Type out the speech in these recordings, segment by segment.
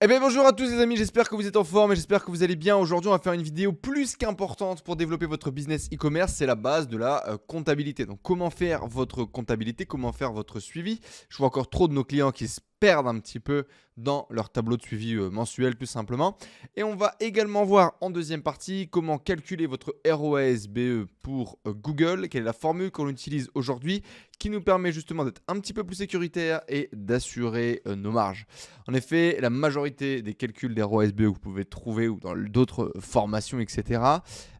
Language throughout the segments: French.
Eh bien bonjour à tous les amis, j'espère que vous êtes en forme et j'espère que vous allez bien. Aujourd'hui on va faire une vidéo plus qu'importante pour développer votre business e-commerce, c'est la base de la comptabilité. Donc comment faire votre comptabilité, comment faire votre suivi. Je vois encore trop de nos clients qui se perdent un petit peu dans leur tableau de suivi mensuel tout simplement. Et on va également voir en deuxième partie comment calculer votre ROAS-BE pour Google, quelle est la formule qu'on utilise aujourd'hui qui nous permet justement d'être un petit peu plus sécuritaire et d'assurer nos marges. En effet, la majorité des calculs des ROAS-BE que vous pouvez trouver ou dans d'autres formations, etc.,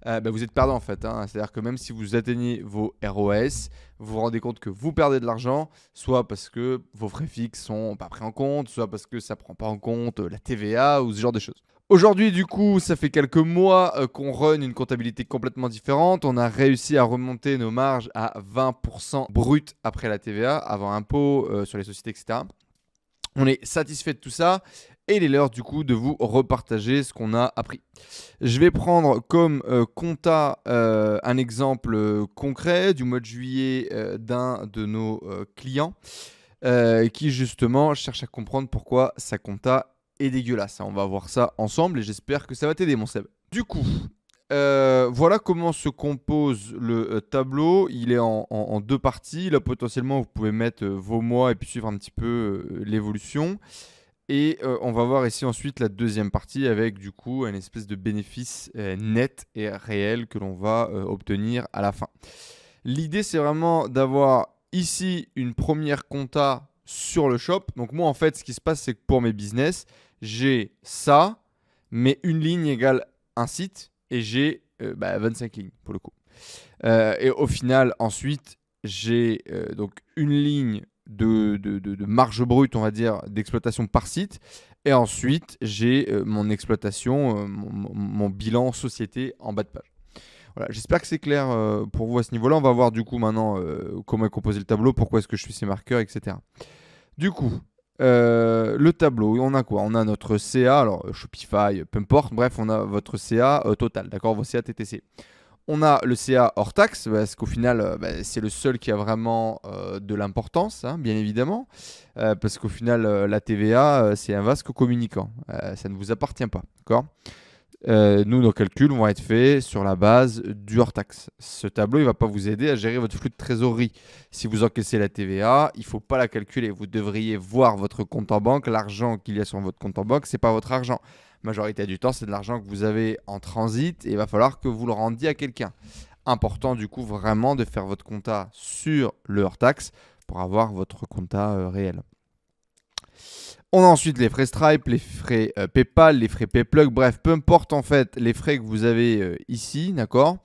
vous êtes perdant en fait. C'est-à-dire que même si vous atteignez vos ROAS, vous vous rendez compte que vous perdez de l'argent, soit parce que vos frais fixes sont pas pris en compte, soit parce que ça prend pas en compte la TVA ou ce genre de choses. Aujourd'hui, du coup, ça fait quelques mois qu'on run une comptabilité complètement différente. On a réussi à remonter nos marges à 20% brut après la TVA, avant impôt sur les sociétés, etc. On est satisfait de tout ça et il est l'heure du coup de vous repartager ce qu'on a appris. Je vais prendre comme compta un exemple concret du mois de juillet d'un de nos clients qui justement cherche à comprendre pourquoi sa compta est dégueulasse. On va voir ça ensemble et j'espère que ça va t'aider mon Seb. Du coup, voilà comment se compose le tableau. Il est en deux parties. Là, potentiellement, vous pouvez mettre vos mois et puis suivre un petit peu l'évolution. Et on va voir ici ensuite la deuxième partie avec du coup une espèce de bénéfice net et réel que l'on va obtenir à la fin. L'idée, c'est vraiment d'avoir ici une première compta sur le shop. Donc moi, en fait, ce qui se passe, c'est que pour mes business, j'ai ça, mais une ligne égale un site et j'ai 25 lignes pour le coup. Et au final, ensuite, j'ai donc une ligne de marge brute, on va dire, d'exploitation par site. Et ensuite, j'ai mon exploitation, mon bilan société en bas de page. Voilà, j'espère que c'est clair pour vous à ce niveau-là. On va voir du coup maintenant comment est composé le tableau, pourquoi est-ce que je fais ces marqueurs, etc. Du coup, le tableau, on a quoi? On a notre CA, alors Shopify, peu importe, bref, on a votre CA total, d'accord, vos CA TTC. On a le CA hors taxe, parce qu'au final, c'est le seul qui a vraiment de l'importance, bien évidemment, parce qu'au final, la TVA, c'est un vasque communicant, ça ne vous appartient pas, d'accord? Nous, nos calculs vont être faits sur la base du hors-taxe. Ce tableau, il ne va pas vous aider à gérer votre flux de trésorerie. Si vous encaissez la TVA, il ne faut pas la calculer. Vous devriez voir votre compte en banque. L'argent qu'il y a sur votre compte en banque, ce n'est pas votre argent. La majorité du temps, c'est de l'argent que vous avez en transit et il va falloir que vous le rendiez à quelqu'un. Important, du coup, vraiment de faire votre compta sur le hors-taxe pour avoir votre compta réel. On a ensuite les frais Stripe, les frais PayPal, les frais PayPlug, bref, peu importe en fait les frais que vous avez ici, d'accord.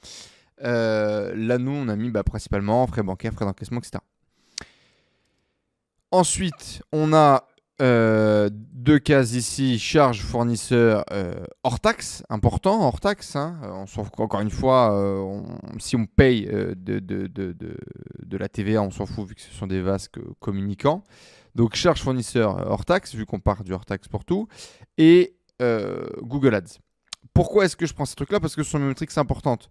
Là, nous, on a mis principalement frais bancaires, frais d'encaissement, etc. Ensuite, on a deux cases ici, charges fournisseurs hors taxe, important, hors taxe. Encore une fois, si on paye de la TVA, on s'en fout vu que ce sont des vasques communicants. Donc, charges fournisseurs hors taxe, vu qu'on part du hors taxe pour tout. Et Google Ads. Pourquoi est-ce que je prends ces trucs-là? Parce que ce sont mes métriques importantes.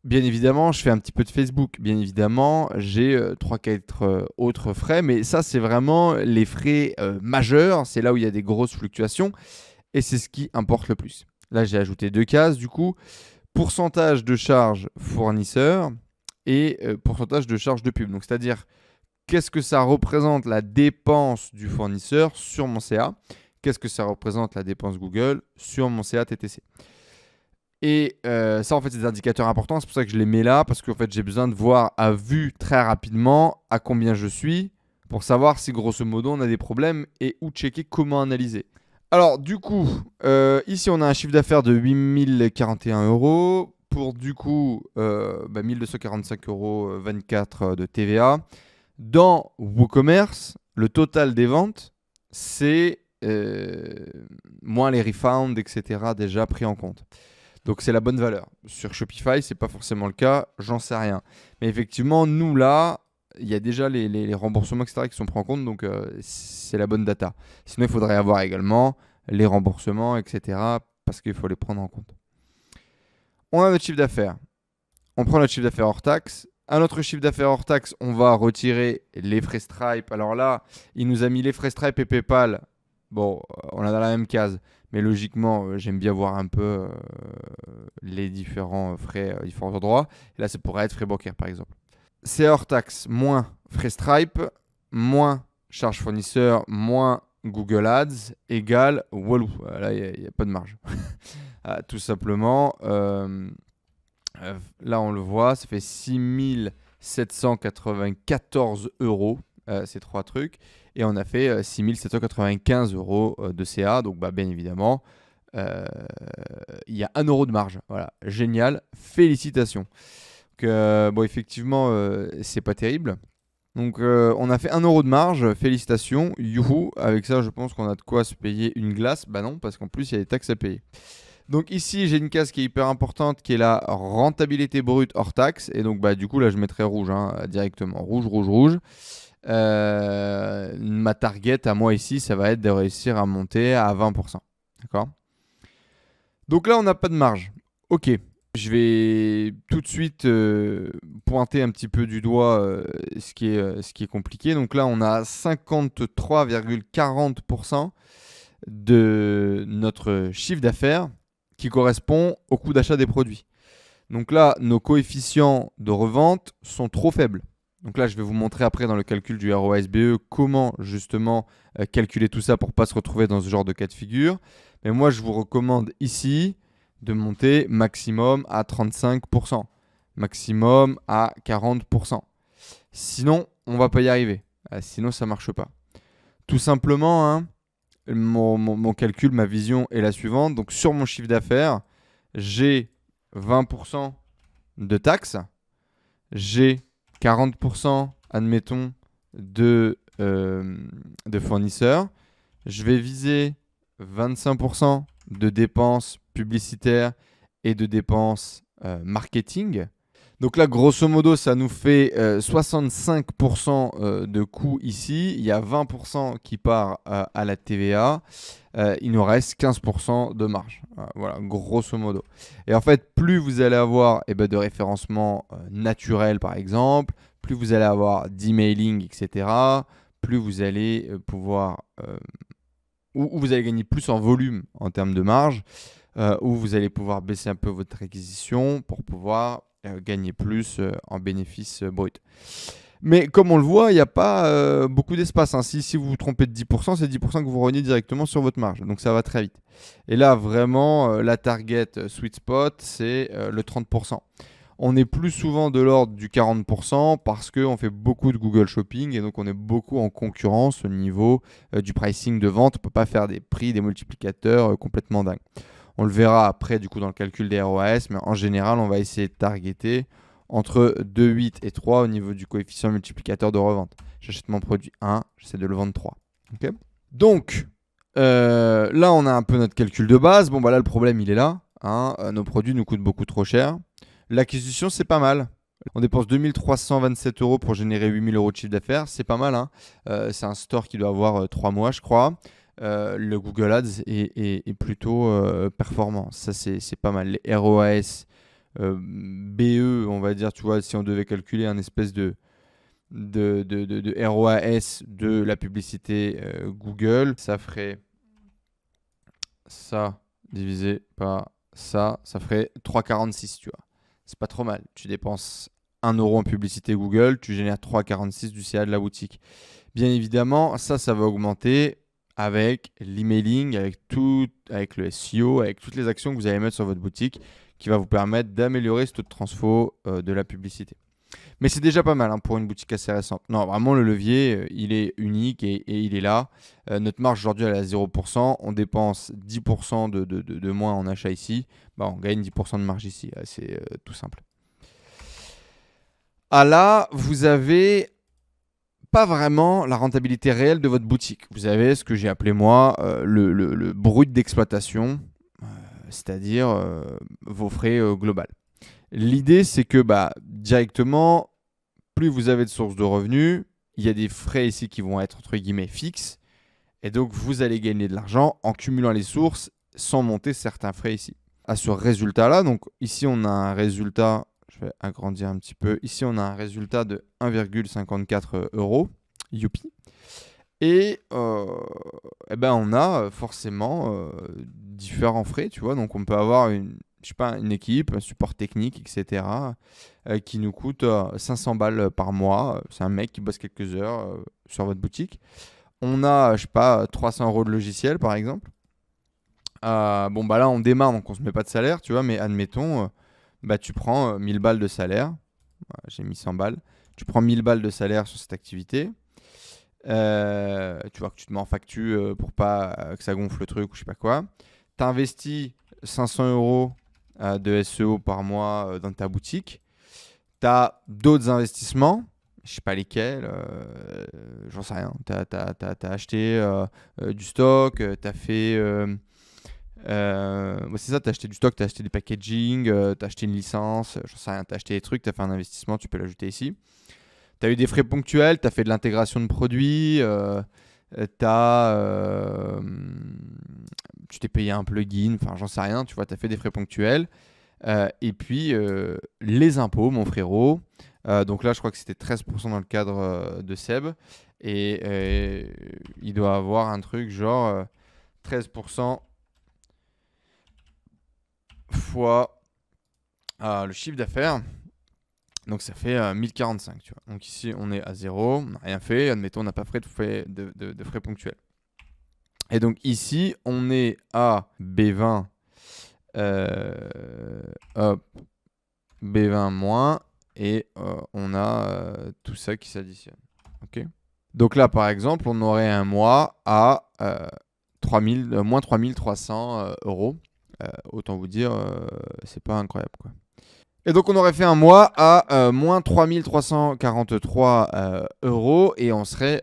Bien évidemment, je fais un petit peu de Facebook. Bien évidemment, j'ai 3-4 autres frais. Mais ça, c'est vraiment les frais majeurs. C'est là où il y a des grosses fluctuations. Et c'est ce qui importe le plus. Là, j'ai ajouté deux cases, du coup. Pourcentage de charges fournisseurs et pourcentage de charges de pub. Donc, c'est-à-dire, qu'est-ce que ça représente la dépense du fournisseur sur mon CA? Qu'est-ce que ça représente la dépense Google sur mon CA TTC? Et ça, en fait, c'est des indicateurs importants. C'est pour ça que je les mets là, parce qu'en fait, j'ai besoin de voir à vue très rapidement à combien je suis pour savoir si, grosso modo, on a des problèmes et où checker comment analyser. Alors, du coup, ici, on a un chiffre d'affaires de 8041 euros pour, du coup, 1245 euros 24 de TVA. Dans WooCommerce, le total des ventes, c'est moins les refunds, etc., déjà pris en compte. Donc c'est la bonne valeur. Sur Shopify, c'est pas forcément le cas, j'en sais rien. Mais effectivement, nous là, il y a déjà les remboursements, etc., qui sont pris en compte, donc c'est la bonne data. Sinon, il faudrait avoir également les remboursements, etc., parce qu'il faut les prendre en compte. On a notre chiffre d'affaires. On prend notre chiffre d'affaires hors taxe. À notre chiffre d'affaires hors taxe, on va retirer les frais Stripe. Alors là, il nous a mis les frais Stripe et PayPal Bon, on est dans la même case, mais logiquement, j'aime bien voir un peu les différents frais, différents endroits. Et là, ça pourrait être frais bancaires, par exemple. C'est hors taxe, moins frais Stripe, moins charges fournisseurs, moins Google Ads, égale Walou. Là, il n'y a pas de marge. Tout simplement, là, on le voit, ça fait 6 794 euros, ces trois trucs. Et on a fait 6 795 euros de CA. Donc, bah, bien évidemment, il y a 1 euro de marge. Voilà, génial. Félicitations. Donc, bon, effectivement, c'est pas terrible. Donc, on a fait 1 euro de marge. Félicitations. Youhou. Avec ça, je pense qu'on a de quoi se payer une glace. Bah non, parce qu'en plus, il y a des taxes à payer. Donc ici, j'ai une case qui est hyper importante, qui est la rentabilité brute hors taxe. Et donc, bah, du coup, là, je mettrai rouge directement. Rouge, rouge, rouge. Ma target à moi ici, ça va être de réussir à monter à 20%. D'accord ? Donc là, on n'a pas de marge. Ok. Je vais tout de suite pointer un petit peu du doigt ce qui est compliqué. Donc là, on a 53,40% de notre chiffre d'affaires qui correspond au coût d'achat des produits. Donc là, nos coefficients de revente sont trop faibles. Donc là, je vais vous montrer après dans le calcul du ROASBE comment justement calculer tout ça pour ne pas se retrouver dans ce genre de cas de figure. Mais moi, je vous recommande ici de monter maximum à 35%, maximum à 40%. Sinon, on ne va pas y arriver. Sinon, ça ne marche pas. Tout simplement, hein, mon calcul, ma vision est la suivante. Donc sur mon chiffre d'affaires, j'ai 20% de taxes, j'ai 40%, admettons, de fournisseurs. Je vais viser 25% de dépenses publicitaires et de dépenses marketing. Donc là, grosso modo, ça nous fait 65% de coûts ici. Il y a 20% qui part à la TVA. Il nous reste 15% de marge. Voilà, grosso modo. Et en fait, plus vous allez avoir de référencement naturel, par exemple, plus vous allez avoir d'emailing, etc., plus vous allez pouvoir... ou vous allez gagner plus en volume en termes de marge, où vous allez pouvoir baisser un peu votre acquisition pour pouvoir gagner plus en bénéfice brut. Mais comme on le voit, il n'y a pas beaucoup d'espace. Hein. Si vous vous trompez de 10%, c'est 10% que vous reniez directement sur votre marge. Donc ça va très vite. Et là, vraiment, la target sweet spot, c'est le 30%. On est plus souvent de l'ordre du 40% parce qu'on fait beaucoup de Google Shopping et donc on est beaucoup en concurrence au niveau du pricing de vente. On ne peut pas faire des prix, des multiplicateurs complètement dingues. On le verra après du coup dans le calcul des ROAS, mais en général, on va essayer de targeter entre 2,8 et 3 au niveau du coefficient multiplicateur de revente. J'achète mon produit 1, j'essaie de le vendre 3. Okay, donc, là, on a un peu notre calcul de base. Bon, bah là, le problème, il est là. Hein. Nos produits nous coûtent beaucoup trop cher. L'acquisition, c'est pas mal. On dépense 2327 euros pour générer 8000 euros de chiffre d'affaires. C'est pas mal. Hein. C'est un store qui doit avoir 3 mois, je crois. Le Google Ads est plutôt performant. Ça, c'est pas mal. Les ROAS, BE, on va dire, tu vois, si on devait calculer un espèce de ROAS de la publicité Google, ça ferait ça divisé par ça, ça ferait 3,46, tu vois. C'est pas trop mal. Tu dépenses 1 euro en publicité Google, tu génères 3,46 du CA de la boutique. Bien évidemment, ça va augmenter avec l'emailing, avec le SEO, avec toutes les actions que vous allez mettre sur votre boutique qui va vous permettre d'améliorer ce taux de transfo de la publicité. Mais c'est déjà pas mal hein, pour une boutique assez récente. Non, vraiment, le levier, il est unique et il est là. Notre marge aujourd'hui, elle est à 0%. On dépense 10% de moins en achat ici. Bah, on gagne 10% de marge ici. C'est tout simple. Ah là, vous avez pas vraiment la rentabilité réelle de votre boutique. Vous avez ce que j'ai appelé moi le brut d'exploitation, c'est-à-dire vos frais globaux. L'idée, c'est que directement, plus vous avez de sources de revenus, il y a des frais ici qui vont être entre guillemets fixes. Et donc, vous allez gagner de l'argent en cumulant les sources sans monter certains frais ici. À ce résultat-là, donc ici, on a un résultat, je vais agrandir un petit peu. Ici, on a un résultat de 1,54 euros. Youpi. Et, eh ben, on a forcément différents frais, tu vois. Donc, on peut avoir je sais pas, une équipe, un support technique, etc., qui nous coûte 500 balles par mois. C'est un mec qui bosse quelques heures sur votre boutique. On a, je sais pas, 300 euros de logiciel, par exemple. Bon, bah là, on démarre, donc on se met pas de salaire, tu vois. Mais admettons, bah, tu prends 1000 balles de salaire. J'ai mis 100 balles. Tu prends 1000 balles de salaire sur cette activité. Tu vois que tu te mets en facture pour pas que ça gonfle le truc ou je sais pas quoi. Tu investis 500 euros de SEO par mois dans ta boutique. Tu as d'autres investissements, je sais pas lesquels, j'en sais rien. Tu as acheté du stock, tu as fait. C'est ça, tu as acheté du stock, tu as acheté du packaging, tu as acheté une licence, j'en sais rien, tu as acheté des trucs, tu as fait un investissement, tu peux l'ajouter ici. Tu as eu des frais ponctuels, tu as fait de l'intégration de produits, tu t'es payé un plugin, enfin j'en sais rien, tu vois, tu as fait des frais ponctuels. Et puis les impôts, mon frérot. Donc là, je crois que c'était 13% dans le cadre de Seb. Et il doit avoir un truc genre 13% fois le chiffre d'affaires. Donc ça fait 1045, tu vois. Donc ici, on est à 0, on n'a rien fait. Admettons, on n'a pas fait de frais ponctuels. Et donc ici, on est à B20. Hop, B20 moins. Et on a tout ça qui s'additionne. Ok. Donc là, par exemple, on aurait un mois à moins 3300 euros. Autant vous dire, c'est pas incroyable, quoi. Et donc, on aurait fait un mois à moins 3343 euros et on serait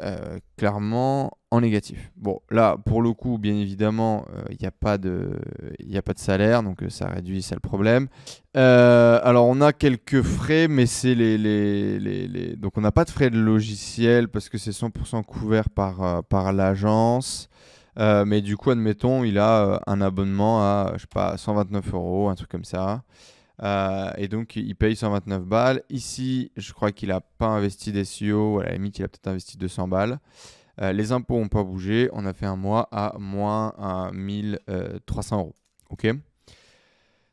clairement en négatif. Bon, là, pour le coup, bien évidemment, il n'y a pas de salaire, donc ça réduit, c'est le problème. Alors, on a quelques frais, mais c'est donc on n'a pas de frais de logiciel parce que c'est 100% couvert par l'agence. Mais du coup, admettons, il a un abonnement à, je sais pas, 129 euros, un truc comme ça. Et donc, il paye 129 balles. Ici, je crois qu'il n'a pas investi d'SEO. À la limite, il a peut-être investi 200 balles. Les impôts n'ont pas bougé. On a fait un mois à moins 1300 euros. OK.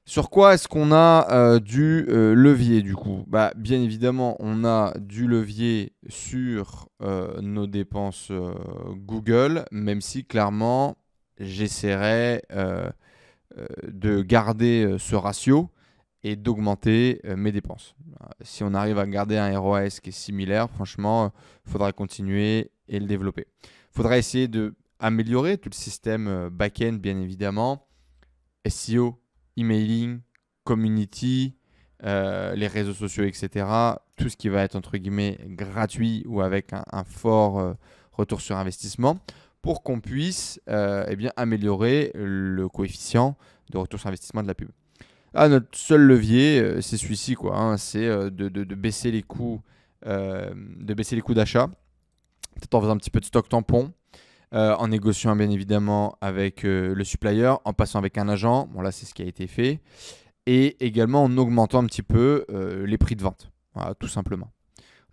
Sur quoi est-ce qu'on a du levier du coup? Bah, bien évidemment, on a du levier sur nos dépenses Google, même si clairement, j'essaierai de garder ce ratio et d'augmenter mes dépenses. Si on arrive à garder un ROAS qui est similaire, franchement, il faudra continuer et le développer. Il faudra essayer d'améliorer tout le système back-end, bien évidemment. SEO, emailing, community, les réseaux sociaux, etc. Tout ce qui va être entre guillemets gratuit ou avec un fort retour sur investissement pour qu'on puisse bien améliorer le coefficient de retour sur investissement de la pub. Notre seul levier, c'est celui-ci, quoi, hein, c'est de baisser les coûts, d'achat, peut-être en faisant un petit peu de stock tampon, en négociant bien évidemment avec le supplier, en passant avec un agent. Bon, là, c'est ce qui a été fait. Et également en augmentant un petit peu les prix de vente. Voilà, tout simplement.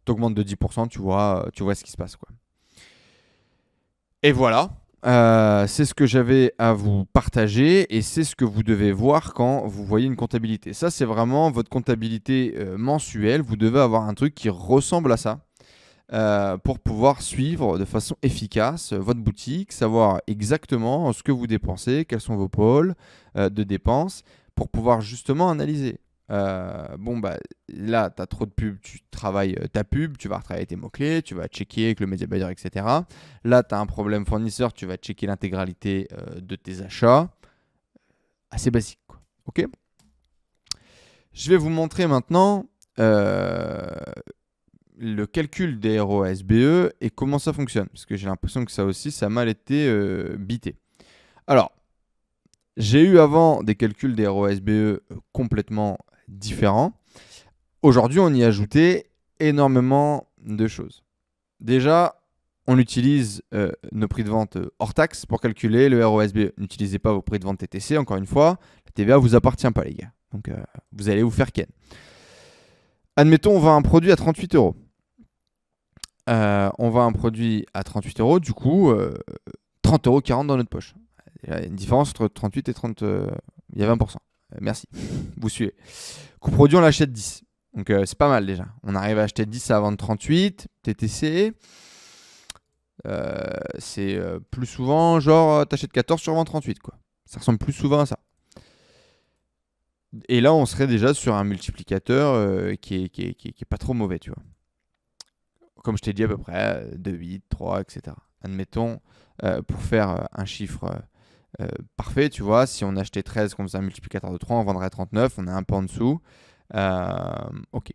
Tu augmentes de 10%, tu vois ce qui se passe, quoi. Et voilà. C'est ce que j'avais à vous partager et c'est ce que vous devez voir quand vous voyez une comptabilité. Ça, c'est vraiment votre comptabilité mensuelle. Vous devez avoir un truc qui ressemble à ça. Pour pouvoir suivre de façon efficace votre boutique, savoir exactement ce que vous dépensez, quels sont vos pôles de dépenses, pour pouvoir justement analyser. Là, tu as trop de pubs, tu travailles ta pub, tu vas retravailler tes mots-clés, tu vas checker avec le media buyer, etc. Là, tu as un problème fournisseur, tu vas checker l'intégralité de tes achats. Assez basique, quoi. Ok. Je vais vous montrer maintenant le calcul des ROAS-BE et comment ça fonctionne. Parce que j'ai l'impression que ça aussi, ça a mal été bité. Alors, j'ai eu avant des calculs des ROAS-BE complètement différents. Aujourd'hui, on y a ajouté énormément de choses. Déjà, on utilise nos prix de vente hors taxe pour calculer le ROAS-BE. N'utilisez pas vos prix de vente TTC, encore une fois. La TVA ne vous appartient pas, les gars. Donc, vous allez vous faire ken. Admettons, on vend un produit à 38 euros. on vend un produit à 38 euros, du coup, 30 euros qui rentrent dans notre poche. Il y a une différence entre 38 et 30, il y a 20%. Merci, vous suivez. Coût produit, on l'achète 10. Donc c'est pas mal déjà. On arrive à acheter 10 à vendre 38, TTC. C'est plus souvent, genre, t'achètes 14 sur vendre 38, quoi. Ça ressemble plus souvent à ça. Et là, on serait déjà sur un multiplicateur qui est pas trop mauvais, tu vois. Comme je t'ai dit à peu près, 2, 8, 3, etc. Admettons, pour faire un chiffre parfait, tu vois, si on achetait 13, qu'on faisait un multiplicateur de 3, on vendrait 39, on est un peu en dessous. Ok.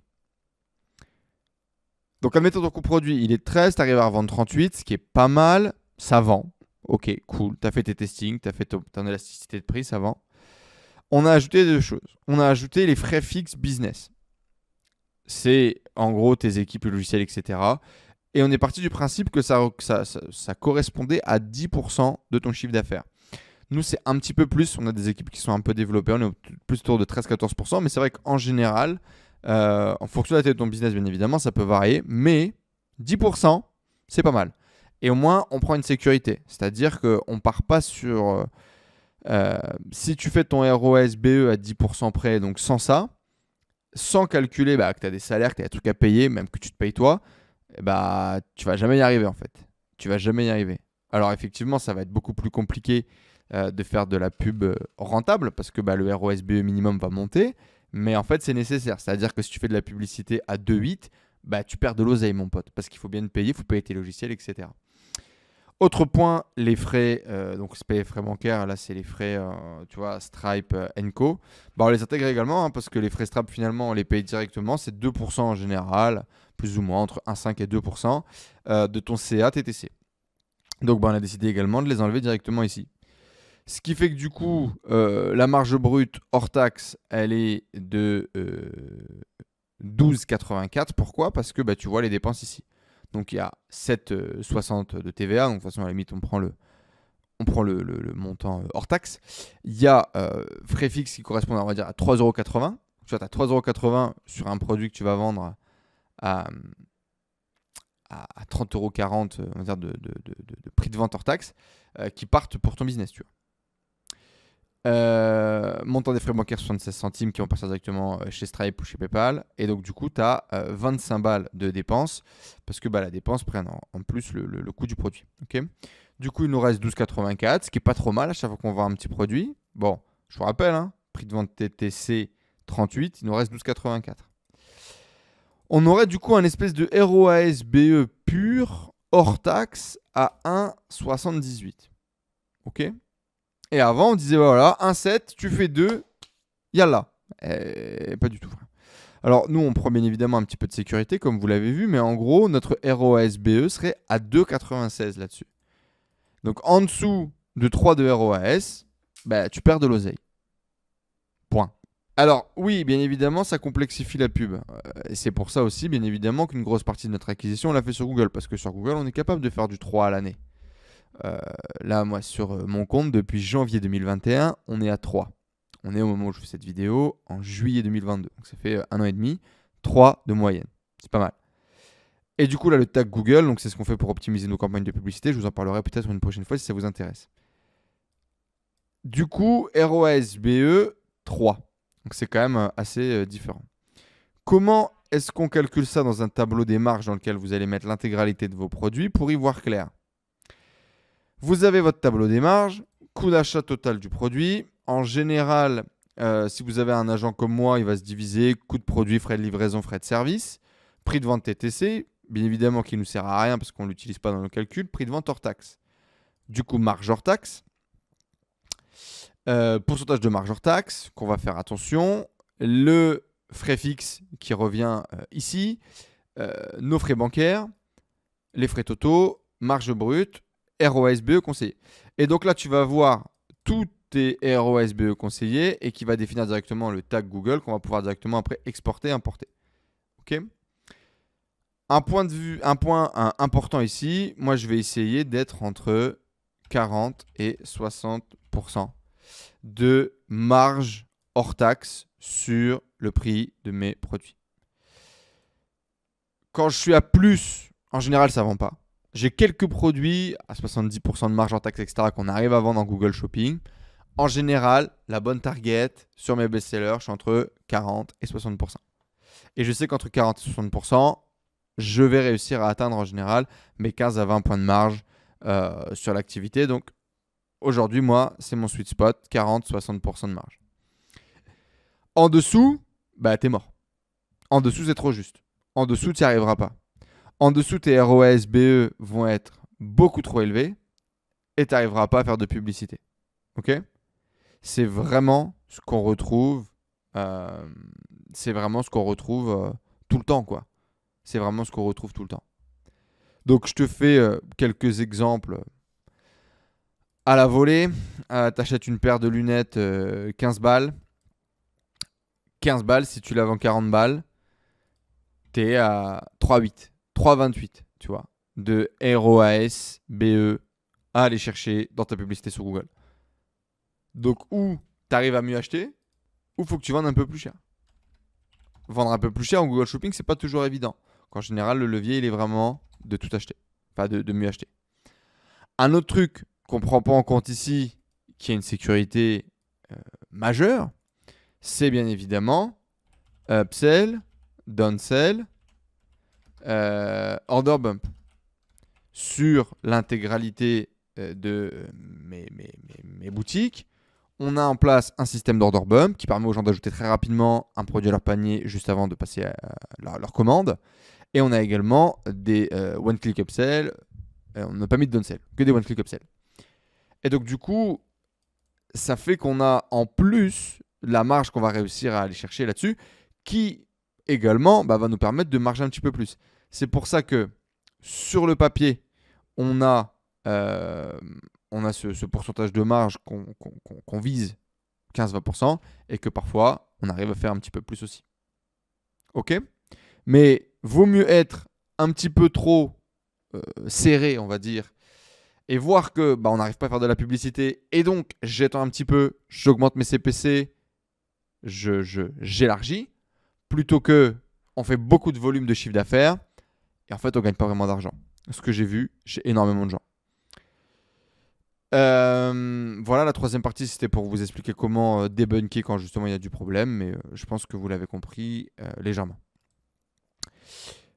Donc, admettons ton coût produit, il est de 13, tu arrives à revendre 38, ce qui est pas mal, ça vend. Ok, cool, tu as fait tes testings, tu as fait ton élasticité de prix, ça vend. On a ajouté deux choses. On a ajouté les frais fixes business. C'est en gros tes équipes, le logiciel, etc. Et on est parti du principe que ça correspondait à 10% de ton chiffre d'affaires. Nous, c'est un petit peu plus. On a des équipes qui sont un peu développées. On est plus autour de 13-14%. Mais c'est vrai qu'en général, en fonction de la taille de ton business, bien évidemment, ça peut varier. Mais 10%, c'est pas mal. Et au moins, on prend une sécurité. C'est-à-dire qu'on ne part pas sur... si tu fais ton ROAS BE à 10% près, donc sans ça, sans calculer que tu as des salaires, que tu as des trucs à payer, même que tu te payes toi, tu vas jamais y arriver en fait. Tu vas jamais y arriver. Alors effectivement, ça va être beaucoup plus compliqué de faire de la pub rentable parce que le ROAS BE minimum va monter, mais en fait c'est nécessaire. C'est-à-dire que si tu fais de la publicité à 2,8, tu perds de l'oseille mon pote, parce qu'il faut bien te payer, il faut payer tes logiciels, etc. Autre point, les frais, donc c'est pas les frais bancaires, là c'est les frais, tu vois, Stripe, Co. On les intègre également parce que les frais Stripe finalement on les paye directement, c'est 2% en général, plus ou moins entre 1,5 et 2% de ton CA TTC. Donc on a décidé également de les enlever directement ici. Ce qui fait que du coup, la marge brute hors taxe, elle est de 12,84. Pourquoi ? Parce que tu vois les dépenses ici. Donc il y a 7,60 de TVA. Donc de toute façon, à la limite, on prend le montant hors taxe. Il y a frais fixes qui correspondent, on va dire, à 3,80 €. Tu vois, tu as 3,80 € sur un produit que tu vas vendre à 30,40 €, on va dire, de prix de vente hors taxe, qui partent pour ton business, tu vois. Montant des frais bancaires 76 centimes qui vont passer directement chez Stripe ou chez PayPal. Et donc, du coup, tu as 25 balles de dépenses parce que la dépense prenne en plus le coût du produit. Okay, du coup, il nous reste 12,84, ce qui est pas trop mal à chaque fois qu'on vend un petit produit. Bon, je vous rappelle, prix de vente TTC 38, il nous reste 12,84. On aurait du coup un espèce de ROAS BE pur hors taxe à 1,78. Ok. Et avant, on disait voilà, 1,7, tu fais 2, yallah. Pas du tout, frère. Alors, nous, on prend bien évidemment un petit peu de sécurité, comme vous l'avez vu, mais en gros, notre ROAS BE serait à 2,96 là-dessus. Donc, en dessous de 3 de ROAS, tu perds de l'oseille. Point. Alors, oui, bien évidemment, ça complexifie la pub. Et c'est pour ça aussi, bien évidemment, qu'une grosse partie de notre acquisition, on l'a fait sur Google. Parce que sur Google, on est capable de faire du 3 à l'année. Là, moi, sur mon compte, depuis janvier 2021, on est à 3. On est au moment où je fais cette vidéo, en juillet 2022. Donc ça fait 1 an et demi, 3 de moyenne. C'est pas mal. Et du coup, là, le tag Google, donc c'est ce qu'on fait pour optimiser nos campagnes de publicité. Je vous en parlerai peut-être une prochaine fois si ça vous intéresse. Du coup, ROAS BE 3. Donc c'est quand même assez différent. Comment est-ce qu'on calcule ça dans un tableau des marges dans lequel vous allez mettre l'intégralité de vos produits pour y voir clair ? Vous avez votre tableau des marges, coût d'achat total du produit. En général, si vous avez un agent comme moi, il va se diviser coût de produit, frais de livraison, frais de service, prix de vente TTC, bien évidemment qui ne nous sert à rien parce qu'on ne l'utilise pas dans nos calculs, prix de vente hors taxe. Du coup, marge hors taxe, pourcentage de marge hors taxe, qu'on va faire attention, le frais fixe qui revient ici, nos frais bancaires, les frais totaux, marge brute, ROAS BE conseillé. Et donc là, tu vas voir tous tes ROAS BE conseillés et qui va définir directement le tag Google qu'on va pouvoir directement après exporter et importer. Ok ? Un point important ici, moi je vais essayer d'être entre 40 et 60% de marge hors taxe sur le prix de mes produits. Quand je suis à plus, En général, ça ne vend pas. J'ai quelques produits à 70% de marge en taxe, etc. qu'on arrive à vendre en Google Shopping. En général, la bonne target sur mes best-sellers, je suis entre 40 et 60%. Et je sais qu'entre 40 et 60%, je vais réussir à atteindre en général mes 15 à 20 points de marge sur l'activité. Donc aujourd'hui, moi, c'est mon sweet spot, 40-60% de marge. En dessous, bah t'es mort. En dessous, c'est trop juste. En dessous, tu n'y arriveras pas. En dessous, tes ROAS, BE vont être beaucoup trop élevés et tu n'arriveras pas à faire de publicité. Ok ? C'est vraiment ce qu'on retrouve. C'est vraiment ce qu'on retrouve tout le temps, quoi. C'est vraiment ce qu'on retrouve tout le temps. Donc, je te fais quelques exemples à la volée. T'achètes une paire de lunettes 15 balles. 15 balles, si tu la vends 40 balles, t'es à 3,8. 3,28, tu vois, de ROAS, BE à aller chercher dans ta publicité sur Google. Donc, ou tu arrives à mieux acheter, ou il faut que tu vendes un peu plus cher. Vendre un peu plus cher en Google Shopping, c'est pas toujours évident. En général, le levier, il est vraiment de tout acheter, enfin de mieux acheter. Un autre truc qu'on prend pas en compte ici, qui a une sécurité majeure, c'est bien évidemment upsell, downsell, order bump. Sur l'intégralité de mes boutiques, on a en place un système d'order bump qui permet aux gens d'ajouter très rapidement un produit à leur panier juste avant de passer à leur commande. Et on a également des one-click upsell. On n'a pas mis de downsell, que des one-click upsell. Et donc du coup, ça fait qu'on a en plus la marge qu'on va réussir à aller chercher là-dessus, qui également va nous permettre de marger un petit peu plus. C'est pour ça que sur le papier, on a ce pourcentage de marge qu'on vise 15-20% et que parfois on arrive à faire un petit peu plus aussi. Ok ? Mais vaut mieux être un petit peu trop serré, on va dire, et voir que on n'arrive pas à faire de la publicité et donc j'étends un petit peu, j'augmente mes CPC, j'élargis, plutôt que on fait beaucoup de volume de chiffre d'affaires et en fait on gagne pas vraiment d'argent. Ce que j'ai vu chez énormément de gens. Voilà, la troisième partie, c'était pour vous expliquer comment débunker quand justement il y a du problème, mais je pense que vous l'avez compris légèrement.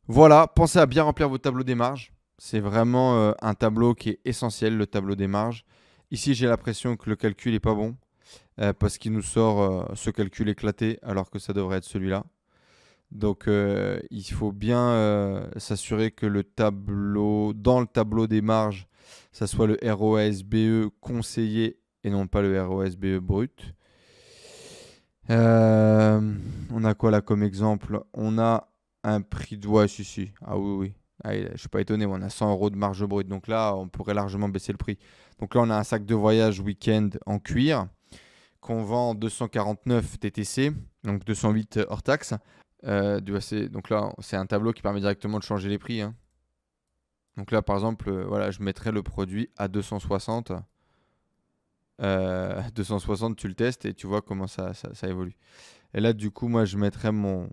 Voilà, pensez à bien remplir vos tableaux des marges. C'est vraiment un tableau qui est essentiel, le tableau des marges. Ici, j'ai l'impression que le calcul n'est pas bon parce qu'il nous sort ce calcul éclaté alors que ça devrait être celui-là. Donc, il faut bien s'assurer que dans le tableau des marges, ça soit le ROAS-BE conseillé et non pas le ROAS-BE brut. On a quoi là comme exemple ? On a un prix de... Ouais, si. Ah oui. Ah, je ne suis pas étonné, on a 100 € de marge brute. Donc là, on pourrait largement baisser le prix. Donc là, on a un sac de voyage week-end en cuir qu'on vend 249 TTC, donc 208 hors taxe. Donc là, c'est un tableau qui permet directement de changer les prix. Hein. Donc là, par exemple, voilà, je mettrais le produit à 260. 260, tu le testes et tu vois comment ça évolue. Et là, du coup, moi, je mettrais mon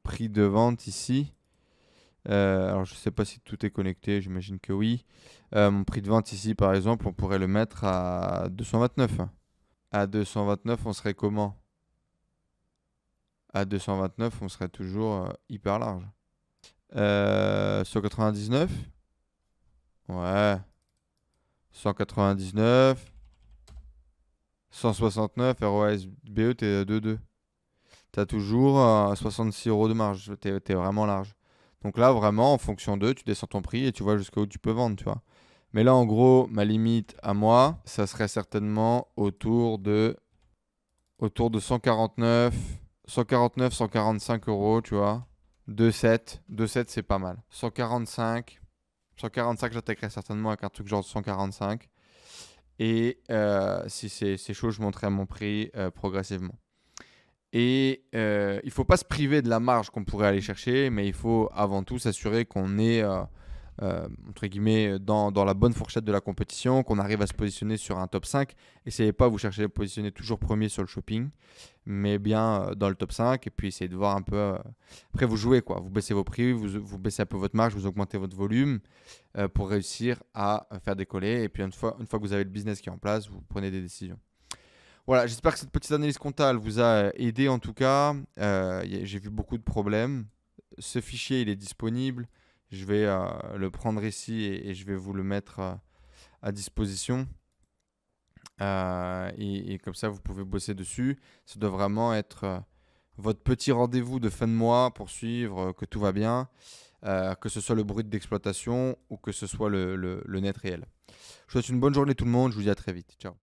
prix de vente ici. Alors, je ne sais pas si tout est connecté, j'imagine que oui. Mon prix de vente ici, par exemple, on pourrait le mettre à 229. À 229, on serait comment ? À 229, on serait toujours hyper large. 199 ? Ouais. 199. 169, ROAS BE, t'es à 2,2. T'as toujours 66 € de marge. T'es vraiment large. Donc là, vraiment, en fonction d'eux, tu descends ton prix et tu vois jusqu'où tu peux vendre, tu vois. Mais là, en gros, ma limite à moi, ça serait certainement autour de 149, 145 €, tu vois. 2,7, c'est pas mal. 145, j'attaquerais certainement avec un truc genre 145. Et si c'est chaud, je monterai mon prix progressivement. Et il ne faut pas se priver de la marge qu'on pourrait aller chercher, mais il faut avant tout s'assurer qu'on est entre guillemets, dans la bonne fourchette de la compétition, qu'on arrive à se positionner sur un top 5. Essayez pas, vous cherchez à vous positionner toujours premier sur le shopping, mais bien dans le top 5. Et puis essayez de voir un peu. Après, vous jouez quoi. Vous baissez vos prix, vous baissez un peu votre marge, vous augmentez votre volume pour réussir à faire décoller. Et puis une fois que vous avez le business qui est en place, vous prenez des décisions. Voilà, j'espère que cette petite analyse comptable vous a aidé en tout cas. J'ai vu beaucoup de problèmes. Ce fichier, il est disponible. Je vais le prendre ici et je vais vous le mettre à disposition. Et comme ça, vous pouvez bosser dessus. Ça doit vraiment être votre petit rendez-vous de fin de mois pour suivre que tout va bien, que ce soit le brut d'exploitation ou que ce soit le net réel. Je vous souhaite une bonne journée tout le monde. Je vous dis à très vite. Ciao.